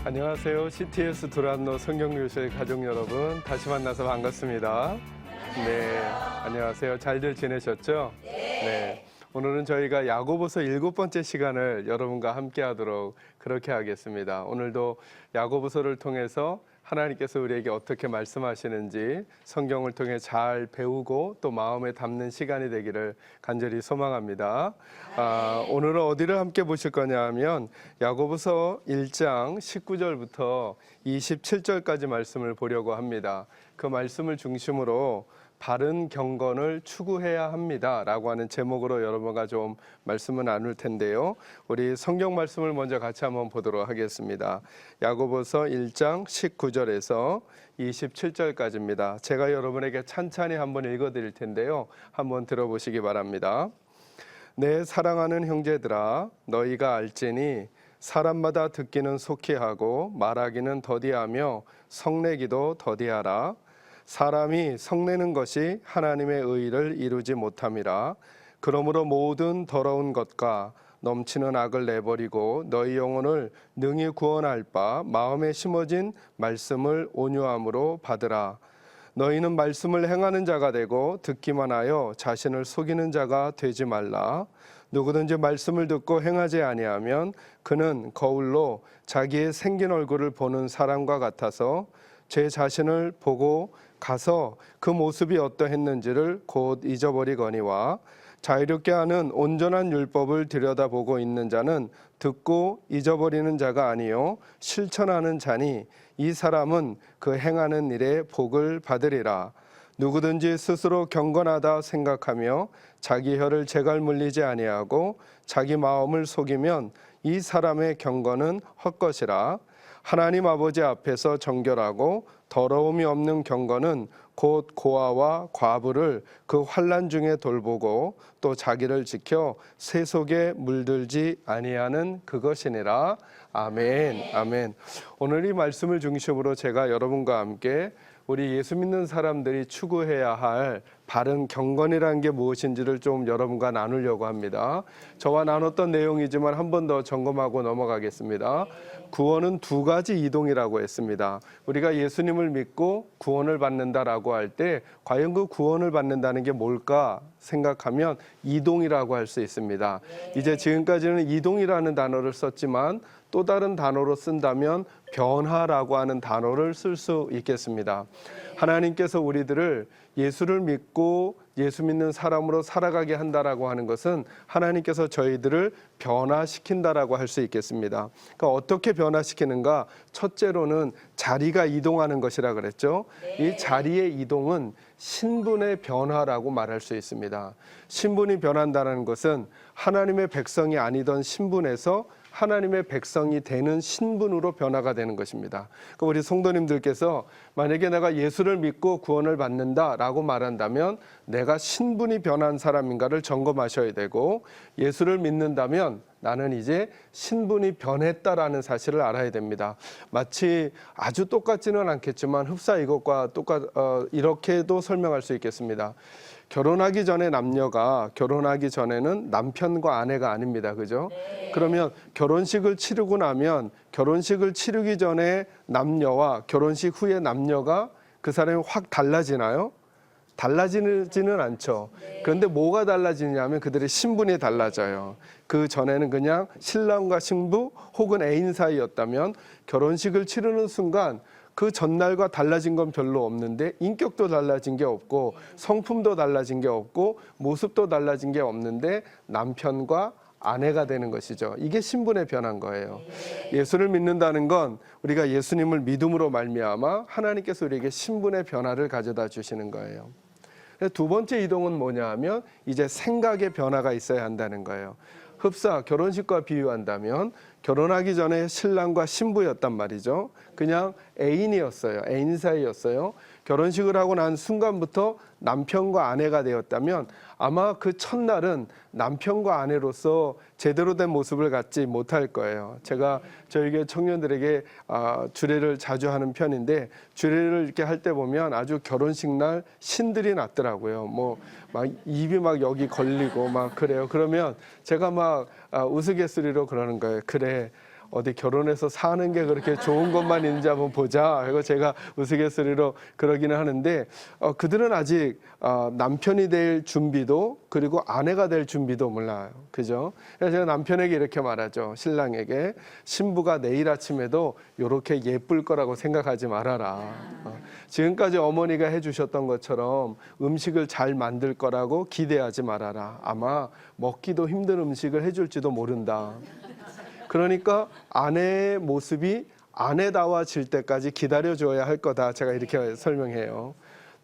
안녕하세요. CTS 두란노 성경교실 가족 여러분, 다시 만나서 반갑습니다. 네, 안녕하세요. 잘들 지내셨죠? 네. 오늘은 저희가 야고보서 7번째 시간을 여러분과 함께 하도록 그렇게 하겠습니다. 오늘도 야고보서를 통해서 하나님께서 우리에게 어떻게 말씀하시는지 성경을 통해 잘 배우고 또 마음에 담는 시간이 되기를 간절히 소망합니다. 오늘은 어디를 함께 보실 거냐 하면 야고보서 1장 19절부터 27절까지 말씀을 보려고 합니다. 그 말씀을 중심으로 바른 경건을 추구해야 합니다 라고 하는 제목으로 여러분과 좀 말씀을 나눌 텐데요. 우리 성경 말씀을 먼저 같이 한번 보도록 하겠습니다. 야고보서 1장 19절에서 27절까지입니다. 제가 여러분에게 찬찬히 한번 읽어드릴 텐데요. 한번 들어보시기 바랍니다. 내 사랑하는 형제들아, 너희가 알지니 사람마다 듣기는 속히 하고 말하기는 더디하며 성내기도 더디하라. 사람이 성내는 것이 하나님의 의를 이루지 못함이라. 그러므로 모든 더러운 것과 넘치는 악을 내버리고 너희 영혼을 능히 구원할 바 마음에 심어진 말씀을 온유함으로 받으라. 너희는 말씀을 행하는 자가 되고 듣기만 하여 자신을 속이는 자가 되지 말라. 누구든지 말씀을 듣고 행하지 아니하면 그는 거울로 자기의 생긴 얼굴을 보는 사람과 같아서 제 자신을 보고 가서 그 모습이 어떠했는지를 곧 잊어버리거니와, 자유롭게 하는 온전한 율법을 들여다보고 있는 자는 듣고 잊어버리는 자가 아니요 실천하는 자니 이 사람은 그 행하는 일에 복을 받으리라. 누구든지 스스로 경건하다 생각하며 자기 혀를 제갈 물리지 아니하고 자기 마음을 속이면 이 사람의 경건은 헛것이라. 하나님 아버지 앞에서 정결하고 더러움이 없는 경건은 곧 고아와 과부를 그 환난 중에 돌보고 또 자기를 지켜 새 속에 물들지 아니하는 그것이니라. 아멘. 아멘. 오늘 이 말씀을 중심으로 제가 여러분과 함께 우리 예수 믿는 사람들이 추구해야 할 바른 경건이라는 게 무엇인지를 좀 여러분과 나누려고 합니다. 저와 나눴던 내용이지만 한 번 더 점검하고 넘어가겠습니다. 구원은 두 가지 이동이라고 했습니다. 우리가 예수님을 믿고 구원을 받는다라고 할 때 과연 그 구원을 받는다는 게 뭘까 생각하면 이동이라고 할 수 있습니다. 이제 지금까지는 이동이라는 단어를 썼지만 또 다른 단어로 쓴다면 변화라고 하는 단어를 쓸 수 있겠습니다. 하나님께서 우리들을 예수를 믿고 예수 믿는 사람으로 살아가게 한다라고 하는 것은 하나님께서 저희들을 변화시킨다라고 할 수 있겠습니다. 그러니까 어떻게 변화시키는가? 첫째로는 자리가 이동하는 것이라 그랬죠. 이 자리의 이동은 신분의 변화라고 말할 수 있습니다. 신분이 변한다는 것은 하나님의 백성이 아니던 신분에서 하나님의 백성이 되는 신분으로 변화가 되는 것입니다. 그러니까 우리 성도님들께서 만약에 내가 예수를 믿고 구원을 받는다라고 말한다면 내가 신분이 변한 사람인가를 점검하셔야 되고, 예수를 믿는다면 나는 이제 신분이 변했다라는 사실을 알아야 됩니다. 마치 아주 똑같지는 않겠지만 흡사 이것과 이렇게도 설명할 수 있겠습니다. 결혼하기 전에 남녀가 결혼하기 전에는 남편과 아내가 아닙니다. 그죠? 그러면 결혼식을 치르고 나면 결혼식을 치르기 전에 남녀와 결혼식 후에 남녀가 그 사람이 확 달라지나요? 달라지지는 않죠. 그런데 뭐가 달라지냐면 그들의 신분이 달라져요. 그 전에는 그냥 신랑과 신부 혹은 애인 사이였다면 결혼식을 치르는 순간 그 전날과 달라진 건 별로 없는데 인격도 달라진 게 없고 성품도 달라진 게 없고 모습도 달라진 게 없는데 남편과 아내가 되는 것이죠. 이게 신분의 변한 거예요. 예수를 믿는다는 건 우리가 예수님을 믿음으로 말미암아 하나님께서 우리에게 신분의 변화를 가져다 주시는 거예요. 두 번째 이동은 뭐냐 하면 이제 생각의 변화가 있어야 한다는 거예요. 흡사 결혼식과 비유한다면 결혼하기 전에 신랑과 신부였단 말이죠. 그냥 애인이었어요. 애인 사이였어요. 결혼식을 하고 난 순간부터 남편과 아내가 되었다면 아마 그 첫날은 남편과 아내로서 제대로 된 모습을 갖지 못할 거예요. 제가 저희 교회 청년들에게 주례를 자주 하는 편인데 주례를 이렇게 할 때 보면 아주 결혼식 날 신들이 났더라고요. 뭐 막 입이 막 여기 걸리고 막 그래요. 그러면 제가 막 우스갯소리로 그러는 거예요. 그래, 어디 결혼해서 사는 게 그렇게 좋은 것만 있는지 한번 보자. 이거 제가 우스갯소리로 그러기는 하는데 그들은 아직 남편이 될 준비도 그리고 아내가 될 준비도 몰라요. 그죠? 그래서 제가 남편에게 이렇게 말하죠. 신랑에게 신부가 내일 아침에도 이렇게 예쁠 거라고 생각하지 말아라. 지금까지 어머니가 해주셨던 것처럼 음식을 잘 만들 거라고 기대하지 말아라. 아마 먹기도 힘든 음식을 해줄지도 모른다. 그러니까 아내의 모습이 아내다워질 때까지 기다려줘야 할 거다. 제가 이렇게 설명해요.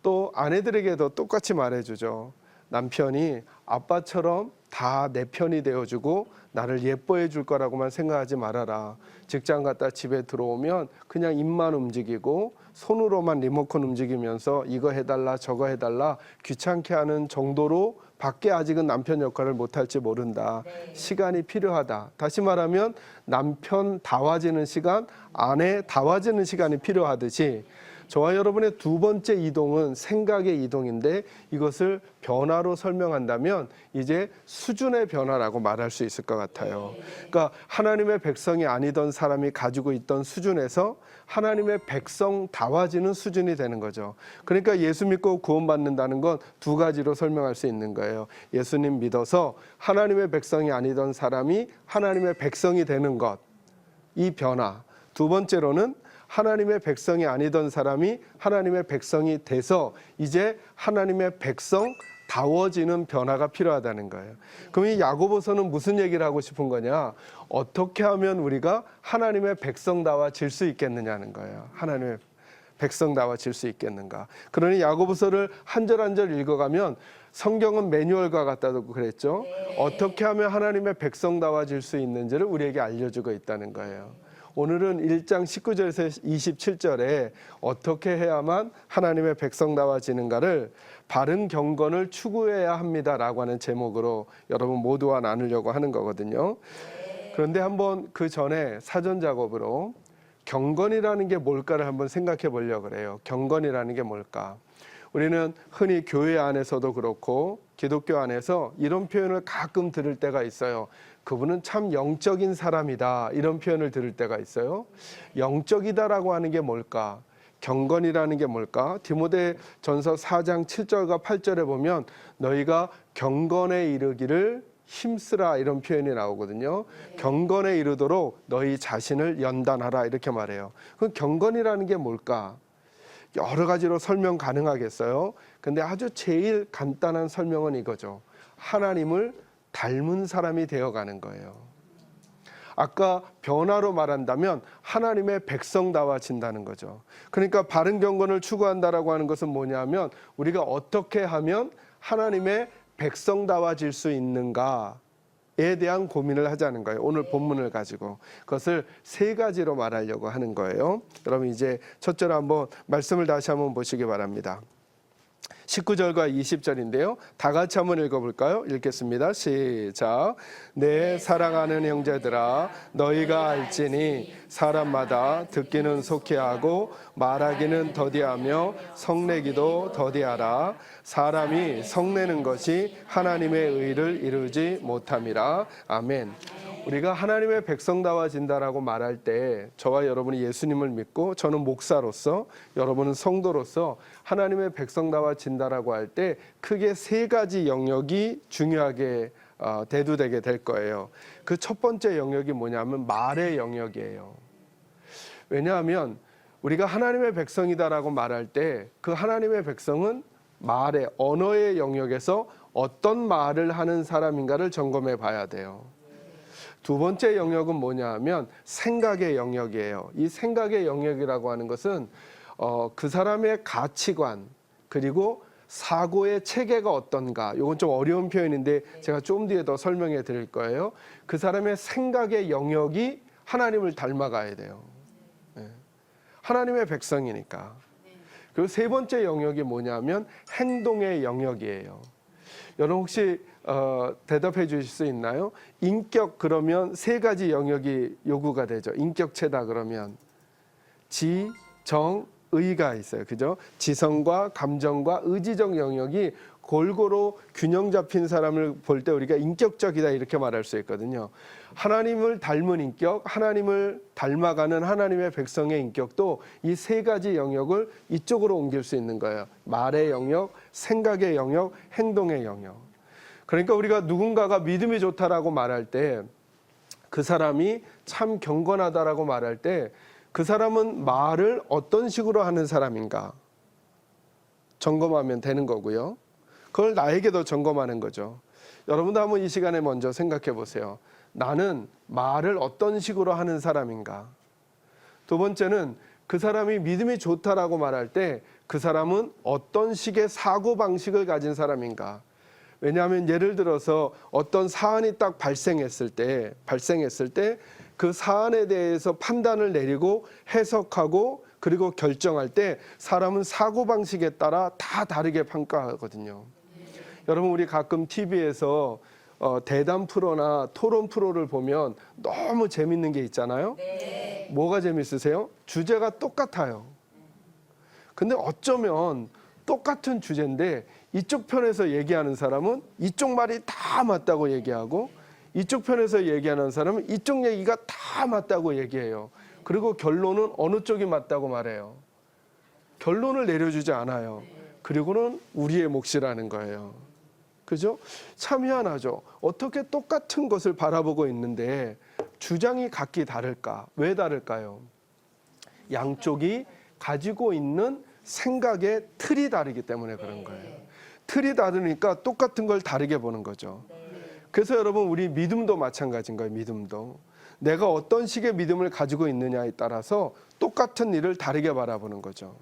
또 아내들에게도 똑같이 말해주죠. 남편이 아빠처럼 다 내 편이 되어주고 나를 예뻐해 줄 거라고만 생각하지 말아라. 직장 갔다 집에 들어오면 그냥 입만 움직이고 손으로만 리모컨 움직이면서 이거 해달라 저거 해달라 귀찮게 하는 정도로 밖에 아직은 남편 역할을 못할지 모른다. 시간이 필요하다. 다시 말하면 남편 다워지는 시간, 아내 다워지는 시간이 필요하듯이 저와 여러분의 두 번째 이동은 생각의 이동인데 이것을 변화로 설명한다면 이제 수준의 변화라고 말할 수 있을 것 같아요. 그러니까 하나님의 백성이 아니던 사람이 가지고 있던 수준에서 하나님의 백성다워지는 수준이 되는 거죠. 그러니까 예수 믿고 구원받는다는 건 두 가지로 설명할 수 있는 거예요. 예수님 믿어서 하나님의 백성이 아니던 사람이 하나님의 백성이 되는 것, 이 변화. 두 번째로는 하나님의 백성이 아니던 사람이 하나님의 백성이 돼서 이제 하나님의 백성다워지는 변화가 필요하다는 거예요. 그럼 이 야고보서는 무슨 얘기를 하고 싶은 거냐? 어떻게 하면 우리가 하나님의 백성다워질 수 있겠느냐는 거예요. 하나님의 백성다워질 수 있겠는가? 그러니 야고보서를 한 절 한 절 읽어가면 성경은 매뉴얼과 같다고 그랬죠. 어떻게 하면 하나님의 백성다워질 수 있는지를 우리에게 알려주고 있다는 거예요. 오늘은 1장 19절에서 27절에 어떻게 해야만 하나님의 백성다워지는가를 바른 경건을 추구해야 합니다라고 하는 제목으로 여러분 모두와 나누려고 하는 거거든요. 그런데 한번 그 전에 사전 작업으로 경건이라는 게 뭘까를 한번 생각해 보려고 그래요. 경건이라는 게 뭘까? 우리는 흔히 교회 안에서도 그렇고 기독교 안에서 이런 표현을 가끔 들을 때가 있어요. 그분은 참 영적인 사람이다. 이런 표현을 들을 때가 있어요. 영적이다라고 하는 게 뭘까? 경건이라는 게 뭘까? 디모데전서 4장 7절과 8절에 보면 너희가 경건에 이르기를 힘쓰라 이런 표현이 나오거든요. 경건에 이르도록 너희 자신을 연단하라 이렇게 말해요. 그럼 경건이라는 게 뭘까? 여러 가지로 설명 가능하겠어요. 근데 아주 제일 간단한 설명은 이거죠. 하나님을 닮은 사람이 되어가는 거예요. 아까 변화로 말한다면 하나님의 백성다워진다는 거죠. 그러니까 바른 경건을 추구한다라고 하는 것은 뭐냐면 우리가 어떻게 하면 하나님의 백성다워질 수 있는가에 대한 고민을 하자는 거예요. 오늘 본문을 가지고 그것을 세 가지로 말하려고 하는 거예요. 여러분 이제 첫째로 한번 말씀을 다시 한번 보시기 바랍니다. 19절과 20절인데요. 다 같이 한번 읽어볼까요? 읽겠습니다. 시작. 내 사랑하는 형제들아 너희가 알지니 사람마다 듣기는 속히 하고 말하기는 더디하며 성내기도 더디하라. 사람이 성내는 것이 하나님의 의를 이루지 못함이라. 아멘. 우리가 하나님의 백성다워진다라고 말할 때 저와 여러분이 예수님을 믿고 저는 목사로서 여러분은 성도로서 하나님의 백성다워진다라고 할 때 크게 세 가지 영역이 중요하게 대두되게 될 거예요. 그 첫 번째 영역이 뭐냐면 말의 영역이에요. 왜냐하면 우리가 하나님의 백성이다라고 말할 때 그 하나님의 백성은 말의 언어의 영역에서 어떤 말을 하는 사람인가를 점검해 봐야 돼요. 두 번째 영역은 뭐냐 하면 생각의 영역이에요. 이 생각의 영역이라고 하는 것은 그 사람의 가치관 그리고 사고의 체계가 어떤가. 이건 좀 어려운 표현인데 제가 좀 뒤에 더 설명해 드릴 거예요. 그 사람의 생각의 영역이 하나님을 닮아가야 돼요. 하나님의 백성이니까. 그리고 세 번째 영역이 뭐냐면 행동의 영역이에요. 여러분 혹시 대답해 주실 수 있나요? 인격 그러면 세 가지 영역이 요구가 되죠. 인격체다 그러면 지, 정, 의가 있어요. 그죠? 지성과 감정과 의지적 영역이 골고루 균형 잡힌 사람을 볼 때 우리가 인격적이다 이렇게 말할 수 있거든요. 하나님을 닮은 인격, 하나님을 닮아가는 하나님의 백성의 인격도 이 세 가지 영역을 이쪽으로 옮길 수 있는 거예요. 말의 영역, 생각의 영역, 행동의 영역. 그러니까 우리가 누군가가 믿음이 좋다라고 말할 때, 그 사람이 참 경건하다라고 말할 때 그 사람은 말을 어떤 식으로 하는 사람인가 점검하면 되는 거고요. 그걸 나에게도 점검하는 거죠. 여러분도 한번 이 시간에 먼저 생각해 보세요. 나는 말을 어떤 식으로 하는 사람인가. 두 번째는 그 사람이 믿음이 좋다라고 말할 때 그 사람은 어떤 식의 사고방식을 가진 사람인가. 왜냐하면 예를 들어서 어떤 사안이 딱 발생했을 때 그 사안에 대해서 판단을 내리고 해석하고 그리고 결정할 때 사람은 사고방식에 따라 다 다르게 평가하거든요. 여러분, 우리 가끔 TV에서 대담 프로나 토론 프로를 보면 너무 재밌는 게 있잖아요. 네. 뭐가 재밌으세요? 주제가 똑같아요. 근데 어쩌면 똑같은 주제인데 이쪽 편에서 얘기하는 사람은 이쪽 말이 다 맞다고 얘기하고, 이쪽 편에서 얘기하는 사람은 이쪽 얘기가 다 맞다고 얘기해요. 그리고 결론은 어느 쪽이 맞다고 말해요. 결론을 내려주지 않아요. 그리고는 우리의 몫이라는 거예요. 그죠? 참 희한하죠. 어떻게 똑같은 것을 바라보고 있는데 주장이 각기 다를까? 왜 다를까요? 양쪽이 가지고 있는 생각의 틀이 다르기 때문에 그런 거예요. 틀이 다르니까 똑같은 걸 다르게 보는 거죠. 그래서 여러분, 우리 믿음도 마찬가지인 거예요. 믿음도. 내가 어떤 식의 믿음을 가지고 있느냐에 따라서 똑같은 일을 다르게 바라보는 거죠.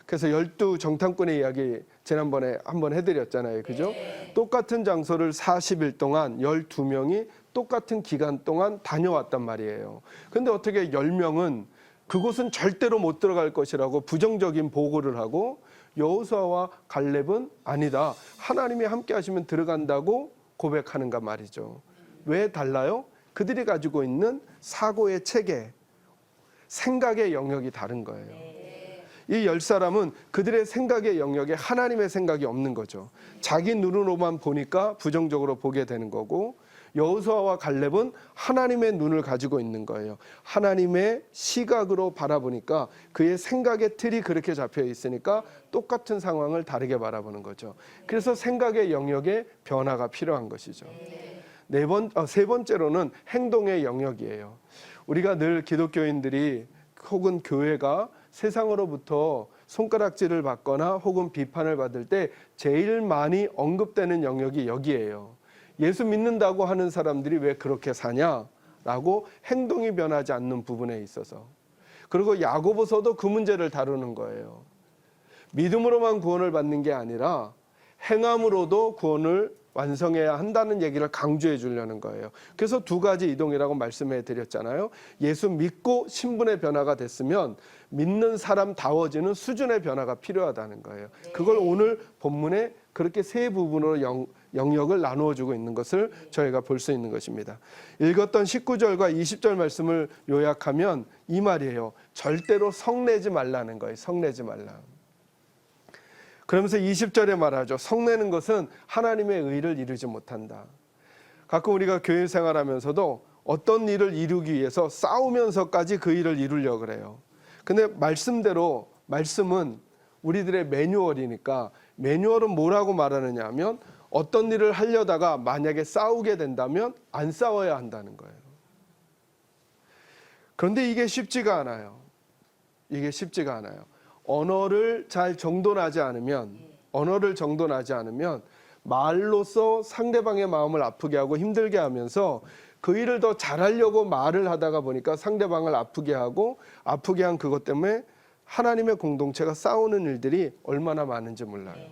그래서 12정탐꾼의 이야기 지난번에 한번 해드렸잖아요. 그죠? 똑같은 장소를 40일 동안 12명이 똑같은 기간 동안 다녀왔단 말이에요. 근데 어떻게 10명은 그곳은 절대로 못 들어갈 것이라고 부정적인 보고를 하고, 여호수아와 갈렙은 아니다, 하나님이 함께 하시면 들어간다고 고백하는가 말이죠. 왜 달라요? 그들이 가지고 있는 사고의 체계, 생각의 영역이 다른 거예요. 이 10사람은 그들의 생각의 영역에 하나님의 생각이 없는 거죠. 자기 눈으로만 보니까 부정적으로 보게 되는 거고, 여호수아와 갈렙은 하나님의 눈을 가지고 있는 거예요. 하나님의 시각으로 바라보니까 그의 생각의 틀이 그렇게 잡혀 있으니까 똑같은 상황을 다르게 바라보는 거죠. 그래서 생각의 영역에 변화가 필요한 것이죠. 세 번째로는 행동의 영역이에요. 우리가 늘 기독교인들이 혹은 교회가 세상으로부터 손가락질을 받거나 혹은 비판을 받을 때 제일 많이 언급되는 영역이 여기예요. 예수 믿는다고 하는 사람들이 왜 그렇게 사냐라고 행동이 변하지 않는 부분에 있어서. 그리고 야고보서도 그 문제를 다루는 거예요. 믿음으로만 구원을 받는 게 아니라 행함으로도 구원을 완성해야 한다는 얘기를 강조해 주려는 거예요. 그래서 두 가지 이동이라고 말씀해 드렸잖아요. 예수 믿고 신분의 변화가 됐으면 믿는 사람다워지는 수준의 변화가 필요하다는 거예요. 그걸 오늘 본문에 그렇게 세 부분으로 영역을 나누어 주고 있는 것을 저희가 볼 수 있는 것입니다. 읽었던 19절과 20절 말씀을 요약하면 이 말이에요. 절대로 성내지 말라는 거예요. 성내지 말라. 그러면서 20절에 말하죠. 성내는 것은 하나님의 의를 이루지 못한다. 가끔 우리가 교회 생활하면서도 어떤 일을 이루기 위해서 싸우면서까지 그 일을 이루려고 그래요. 근데 말씀대로, 말씀은 우리들의 매뉴얼이니까, 매뉴얼은 뭐라고 말하느냐 하면 어떤 일을 하려다가 만약에 싸우게 된다면 안 싸워야 한다는 거예요. 그런데 이게 쉽지가 않아요. 이게 쉽지가 않아요. 언어를 잘 정돈하지 않으면 말로써 상대방의 마음을 아프게 하고 힘들게 하면서 그 일을 더 잘하려고 말을 하다가 보니까 상대방을 아프게 하고, 아프게 한 그것 때문에 하나님의 공동체가 싸우는 일들이 얼마나 많은지 몰라요.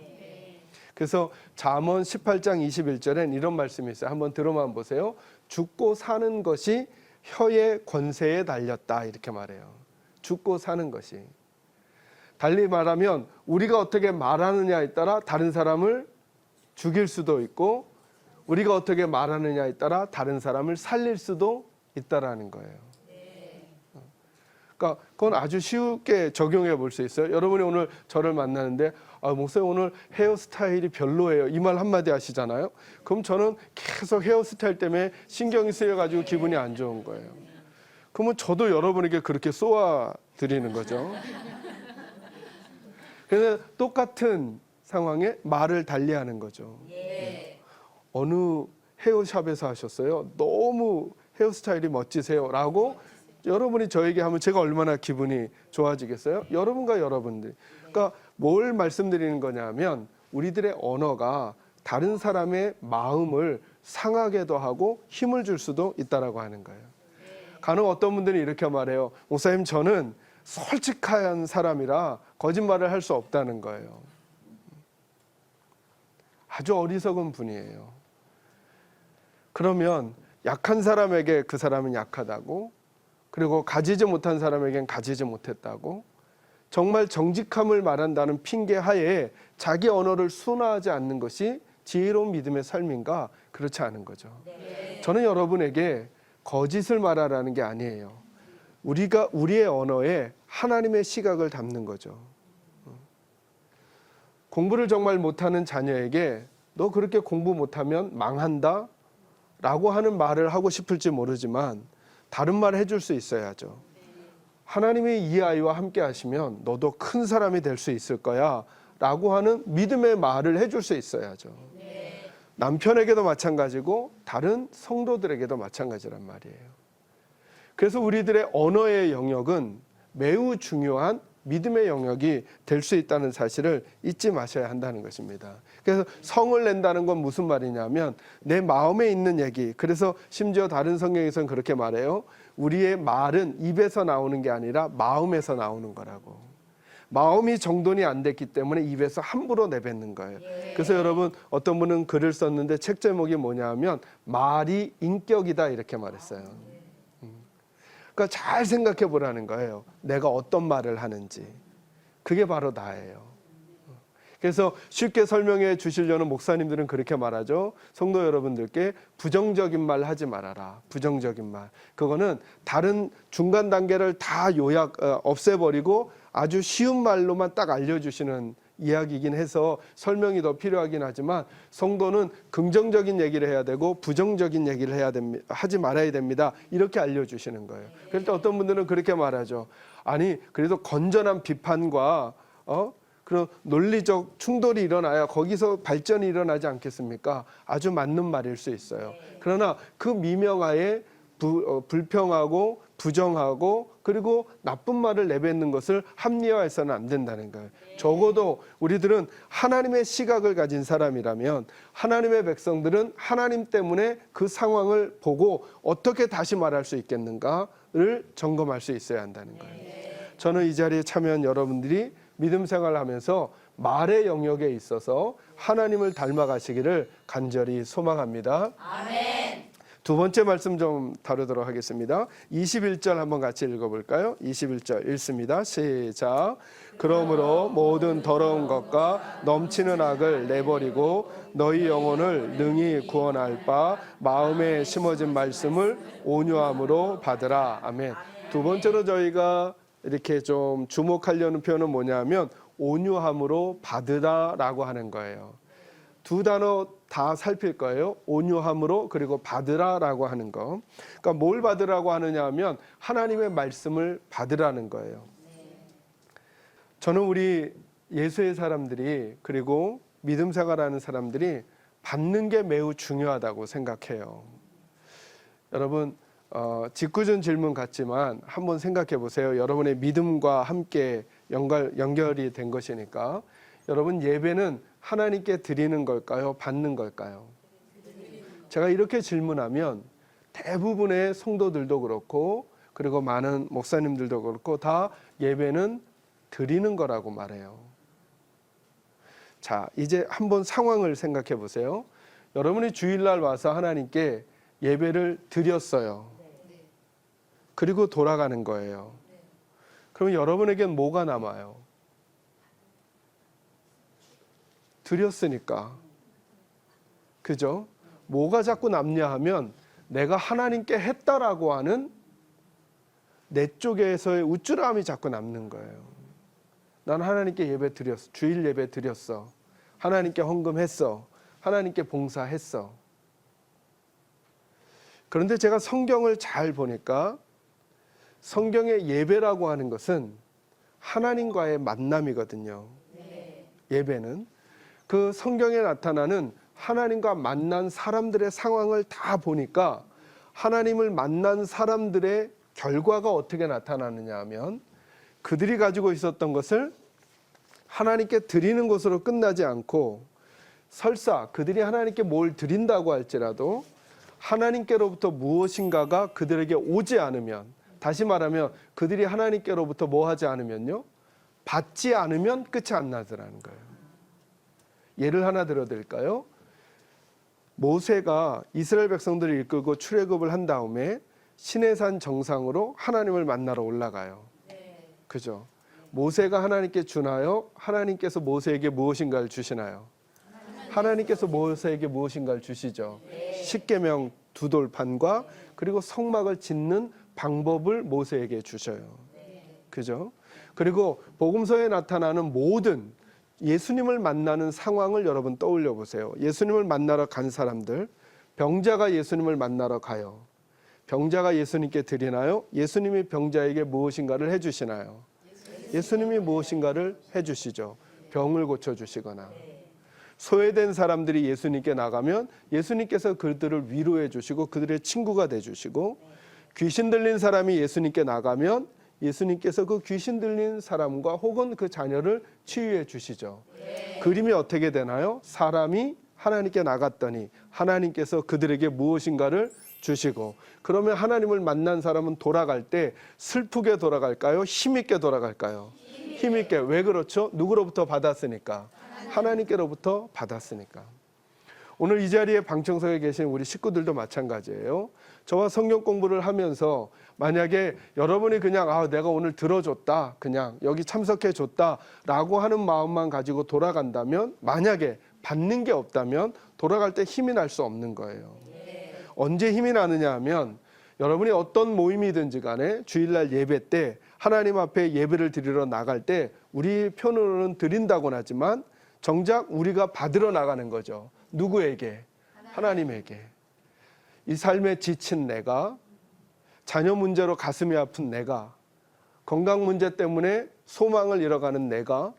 그래서 잠언 18장 21절엔 이런 말씀이 있어요. 한번 들어만 보세요. 죽고 사는 것이 혀의 권세에 달렸다, 이렇게 말해요. 죽고 사는 것이. 달리 말하면 우리가 어떻게 말하느냐에 따라 다른 사람을 죽일 수도 있고, 우리가 어떻게 말하느냐에 따라 다른 사람을 살릴 수도 있다라는 거예요. 그러니까 그건 아주 쉽게 적용해 볼 수 있어요. 여러분이 오늘 저를 만나는데 목사님 오늘 헤어스타일이 별로예요. 이 말 한마디 하시잖아요. 그럼 저는 계속 헤어스타일 때문에 신경이 쓰여가지고 기분이 안 좋은 거예요. 그러면 저도 여러분에게 그렇게 쏘아 드리는 거죠. 그래서 똑같은 상황에 말을 달리하는 거죠. 어느 헤어샵에서 하셨어요? 너무 헤어스타일이 멋지세요 라고 여러분이 저에게 하면 제가 얼마나 기분이 좋아지겠어요? 여러분과 여러분들. 그러니까 뭘 말씀드리는 거냐면 우리들의 언어가 다른 사람의 마음을 상하게도 하고 힘을 줄 수도 있다라고 하는 거예요. 간혹 어떤 분들이 이렇게 말해요. 목사님 저는 솔직한 사람이라 거짓말을 할 수 없다는 거예요. 아주 어리석은 분이에요. 그러면 약한 사람에게 그 사람은 약하다고, 그리고 가지지 못한 사람에겐 가지지 못했다고, 정말 정직함을 말한다는 핑계 하에 자기 언어를 순화하지 않는 것이 지혜로운 믿음의 삶인가? 그렇지 않은 거죠. 저는 여러분에게 거짓을 말하라는 게 아니에요. 우리가 우리의 언어에 하나님의 시각을 담는 거죠. 공부를 정말 못하는 자녀에게 너 그렇게 공부 못하면 망한다 라고 하는 말을 하고 싶을지 모르지만 다른 말을 해줄 수 있어야죠. 하나님이 이 아이와 함께 하시면 너도 큰 사람이 될 수 있을 거야 라고 하는 믿음의 말을 해줄 수 있어야죠. 남편에게도 마찬가지고 다른 성도들에게도 마찬가지란 말이에요. 그래서 우리들의 언어의 영역은 매우 중요한 믿음의 영역이 될 수 있다는 사실을 잊지 마셔야 한다는 것입니다. 그래서 성을 낸다는 건 무슨 말이냐면 내 마음에 있는 얘기, 그래서 심지어 다른 성경에서는 그렇게 말해요. 우리의 말은 입에서 나오는 게 아니라 마음에서 나오는 거라고. 마음이 정돈이 안 됐기 때문에 입에서 함부로 내뱉는 거예요. 그래서 여러분 어떤 분은 글을 썼는데 책 제목이 뭐냐면 말이 인격이다 이렇게 말했어요. 그러니까 잘 생각해 보라는 거예요. 내가 어떤 말을 하는지. 그게 바로 나예요. 그래서 쉽게 설명해 주시려는 목사님들은 그렇게 말하죠. 성도 여러분들께 부정적인 말 하지 말아라. 부정적인 말. 그거는 다른 중간 단계를 다 없애버리고 아주 쉬운 말로만 딱 알려주시는 이야기이긴 해서 설명이 더 필요하긴 하지만 성도는 긍정적인 얘기를 해야 되고 부정적인 얘기를 해야 됩니다. 하지 말아야 됩니다. 이렇게 알려주시는 거예요. 그럴 때 어떤 분들은 그렇게 말하죠. 아니 그래도 건전한 비판과 그런 논리적 충돌이 일어나야 거기서 발전이 일어나지 않겠습니까? 아주 맞는 말일 수 있어요. 그러나 그 미명하에 불평하고 부정하고 그리고 나쁜 말을 내뱉는 것을 합리화해서는 안 된다는 거예요. 적어도 우리들은 하나님의 시각을 가진 사람이라면 하나님의 백성들은 하나님 때문에 그 상황을 보고 어떻게 다시 말할 수 있겠는가를 점검할 수 있어야 한다는 거예요. 저는 이 자리에 참여한 여러분들이 믿음 생활을 하면서 말의 영역에 있어서 하나님을 닮아가시기를 간절히 소망합니다. 아멘. 두 번째 말씀 좀 다루도록 하겠습니다. 21절 한번 같이 읽어볼까요? 21절 읽습니다. 시작. 그러므로 모든 더러운 것과 넘치는 악을 내버리고 너희 영혼을 능히 구원할 바 마음에 심어진 말씀을 온유함으로 받으라. 아멘. 두 번째로 저희가 이렇게 좀 주목하려는 표현은 뭐냐면 온유함으로 받으라라고 하는 거예요. 두 단어 다 살필 거예요. 온유함으로 그리고 받으라라고 하는 거. 그러니까 뭘 받으라고 하느냐 하면 하나님의 말씀을 받으라는 거예요. 저는 우리 예수의 사람들이 그리고 믿음 생활하는 사람들이 받는 게 매우 중요하다고 생각해요. 여러분 직구준 질문 같지만 한번 생각해 보세요. 여러분의 믿음과 함께 연결이 된 것이니까 여러분 예배는 하나님께 드리는 걸까요? 받는 걸까요? 제가 이렇게 질문하면 대부분의 성도들도 그렇고 그리고 많은 목사님들도 그렇고 다 예배는 드리는 거라고 말해요. 자, 이제 한번 상황을 생각해 보세요. 여러분이 주일날 와서 하나님께 예배를 드렸어요. 그리고 돌아가는 거예요. 그러면 여러분에겐 뭐가 남아요? 드렸으니까. 그죠? 뭐가 자꾸 남냐 하면 내가 하나님께 했다라고 하는 내 쪽에서의 우쭐함이 자꾸 남는 거예요. 난 하나님께 예배 드렸어. 주일 예배 드렸어. 하나님께 헌금했어. 하나님께 봉사했어. 그런데 제가 성경을 잘 보니까 성경의 예배라고 하는 것은 하나님과의 만남이거든요. 예배는 그 성경에 나타나는 하나님과 만난 사람들의 상황을 다 보니까 하나님을 만난 사람들의 결과가 어떻게 나타나느냐 하면 그들이 가지고 있었던 것을 하나님께 드리는 것으로 끝나지 않고 설사 그들이 하나님께 뭘 드린다고 할지라도 하나님께로부터 무엇인가가 그들에게 오지 않으면, 다시 말하면 그들이 하나님께로부터 뭐 하지 않으면요, 받지 않으면 끝이 안 나더라는 거예요. 예를 하나 들어드릴까요? 모세가 이스라엘 백성들을 이끌고 출애굽을 한 다음에 시내산 정상으로 하나님을 만나러 올라가요. 그죠? 모세가 하나님께 준하여 하나님께서 모세에게 무엇인가를 주시나요? 하나님께서 모세에게 무엇인가를 주시죠. 십계명 두 돌판과 그리고 성막을 짓는 방법을 모세에게 주셔요. 그죠? 그리고 복음서에 나타나는 모든 예수님을 만나는 상황을 여러분 떠올려 보세요. 예수님을 만나러 간 사람들, 병자가 예수님을 만나러 가요. 병자가 예수님께 드리나요? 예수님이 병자에게 무엇인가를 해주시나요? 예수님이 무엇인가를 해주시죠. 병을 고쳐주시거나. 소외된 사람들이 예수님께 나가면 예수님께서 그들을 위로해 주시고 그들의 친구가 돼 주시고, 귀신 들린 사람이 예수님께 나가면 예수님께서 그 귀신 들린 사람과 혹은 그 자녀를 치유해 주시죠. 그림이 어떻게 되나요? 사람이 하나님께 나갔더니 하나님께서 그들에게 무엇인가를 주시고, 그러면 하나님을 만난 사람은 돌아갈 때 슬프게 돌아갈까요? 힘있게 돌아갈까요? 힘있게. 왜 그렇죠? 누구로부터 받았으니까. 하나님께로부터 받았으니까. 오늘 이 자리에 방청석에 계신 우리 식구들도 마찬가지예요. 저와 성경 공부를 하면서 만약에 여러분이 그냥 내가 오늘 들어줬다, 그냥 여기 참석해줬다 라고 하는 마음만 가지고 돌아간다면, 만약에 받는 게 없다면 돌아갈 때 힘이 날 수 없는 거예요. 언제 힘이 나느냐 하면 여러분이 어떤 모임이든지 간에 주일날 예배 때 하나님 앞에 예배를 드리러 나갈 때 우리 편으로는 드린다고는 하지만 정작 우리가 받으러 나가는 거죠. 누구에게? 하나님에게. 이 삶에 지친 내가, 자녀 문제로 가슴이 아픈 내가, 건강 문제 때문에 소망을 잃어가는 내가,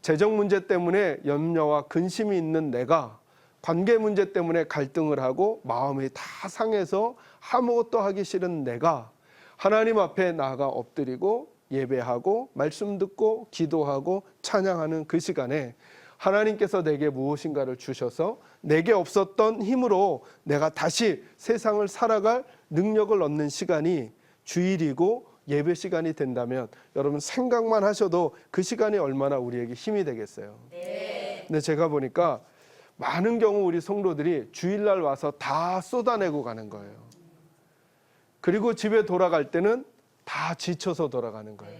재정 문제 때문에 염려와 근심이 있는 내가, 관계 문제 때문에 갈등을 하고 마음이 다 상해서 아무것도 하기 싫은 내가 하나님 앞에 나아가 엎드리고 예배하고 말씀 듣고 기도하고 찬양하는 그 시간에 하나님께서 내게 무엇인가를 주셔서 내게 없었던 힘으로 내가 다시 세상을 살아갈 능력을 얻는 시간이 주일이고 예배 시간이 된다면 여러분 생각만 하셔도 그 시간이 얼마나 우리에게 힘이 되겠어요. 근데 제가 보니까 많은 경우 우리 성도들이 주일날 와서 다 쏟아내고 가는 거예요. 그리고 집에 돌아갈 때는 다 지쳐서 돌아가는 거예요.